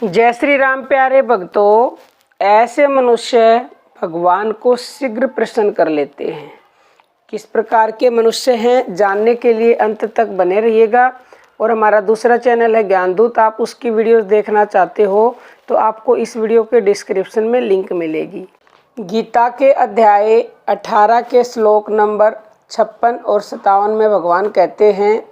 जय श्री राम प्यारे भक्तों, ऐसे मनुष्य भगवान को शीघ्र प्रसन्न कर लेते हैं। किस प्रकार के मनुष्य हैं जानने के लिए अंत तक बने रहिएगा। और हमारा दूसरा चैनल है ज्ञानदूत, आप उसकी वीडियोस देखना चाहते हो तो आपको इस वीडियो के डिस्क्रिप्शन में लिंक मिलेगी। गीता के अध्याय 18 के श्लोक नंबर 56 और 57 में भगवान कहते हैं,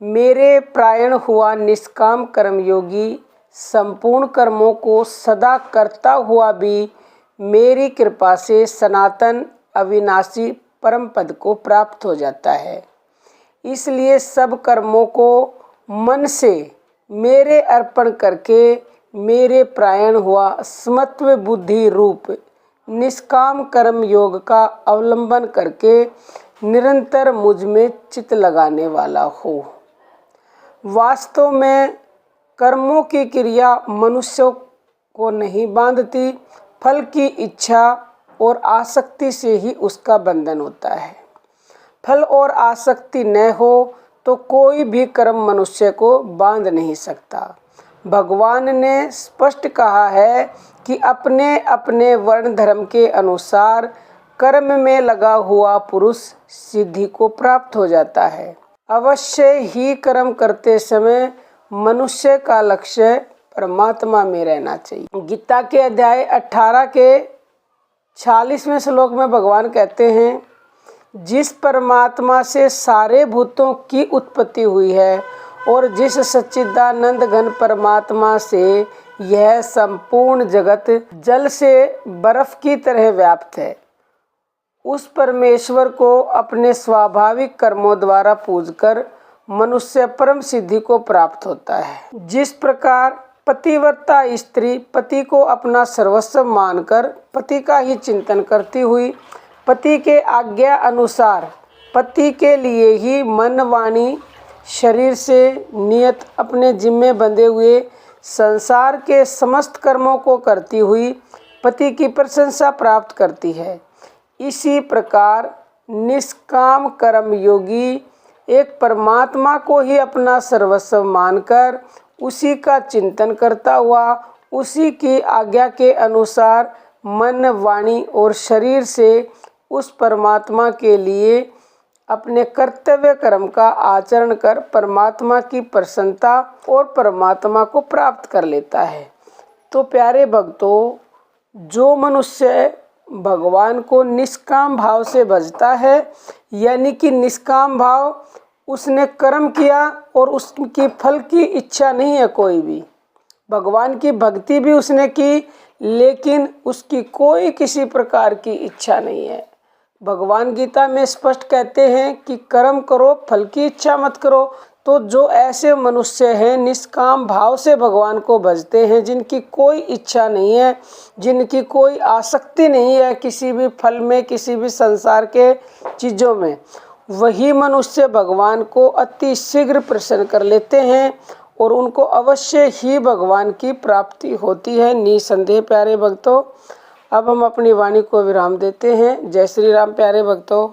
मेरे प्रायण हुआ निष्काम कर्मयोगी संपूर्ण कर्मों को सदा करता हुआ भी मेरी कृपा से सनातन अविनाशी परम पद को प्राप्त हो जाता है। इसलिए सब कर्मों को मन से मेरे अर्पण करके मेरे प्रायण हुआ समत्व बुद्धि रूप निष्काम कर्म योग का अवलंबन करके निरंतर मुझ में चित्त लगाने वाला हो। वास्तव में कर्मों की क्रिया मनुष्यों को नहीं बांधती, फल की इच्छा और आसक्ति से ही उसका बंधन होता है। फल और आसक्ति न हो तो कोई भी कर्म मनुष्य को बांध नहीं सकता। भगवान ने स्पष्ट कहा है कि अपने अपने वर्ण धर्म के अनुसार कर्म में लगा हुआ पुरुष सिद्धि को प्राप्त हो जाता है। अवश्य ही कर्म करते समय मनुष्य का लक्ष्य परमात्मा में रहना चाहिए। गीता के अध्याय 18 के 46वें श्लोक में भगवान कहते हैं, जिस परमात्मा से सारे भूतों की उत्पत्ति हुई है और जिस सच्चिदानंद घन परमात्मा से यह संपूर्ण जगत जल से बर्फ की तरह व्याप्त है, उस परमेश्वर को अपने स्वाभाविक कर्मों द्वारा पूजकर मनुष्य परम सिद्धि को प्राप्त होता है। जिस प्रकार पतिव्रता स्त्री पति को अपना सर्वस्व मानकर पति का ही चिंतन करती हुई पति के आज्ञा अनुसार पति के लिए ही मन वाणी शरीर से नियत अपने जिम्मे बंधे हुए संसार के समस्त कर्मों को करती हुई पति की प्रशंसा प्राप्त करती है, इसी प्रकार निष्काम कर्म योगी एक परमात्मा को ही अपना सर्वस्व मानकर उसी का चिंतन करता हुआ उसी की आज्ञा के अनुसार मन वाणी और शरीर से उस परमात्मा के लिए अपने कर्तव्य कर्म का आचरण कर परमात्मा की प्रसन्नता और परमात्मा को प्राप्त कर लेता है। तो प्यारे भक्तों, जो मनुष्य भगवान को निष्काम भाव से भजता है, यानी कि निष्काम भाव, उसने कर्म किया और उसकी फल की इच्छा नहीं है कोई भी, भगवान की भक्ति भी उसने की लेकिन उसकी कोई किसी प्रकार की इच्छा नहीं है। भगवान गीता में स्पष्ट कहते हैं कि कर्म करो, फल की इच्छा मत करो। तो जो ऐसे मनुष्य हैं निष्काम भाव से भगवान को भजते हैं, जिनकी कोई इच्छा नहीं है, जिनकी कोई आसक्ति नहीं है किसी भी फल में, किसी भी संसार के चीज़ों में, वही मनुष्य भगवान को अति शीघ्र प्रसन्न कर लेते हैं और उनको अवश्य ही भगवान की प्राप्ति होती है निसंदेह। प्यारे भक्तों, अब हम अपनी वाणी को विराम देते हैं। जय श्री राम प्यारे भक्तों।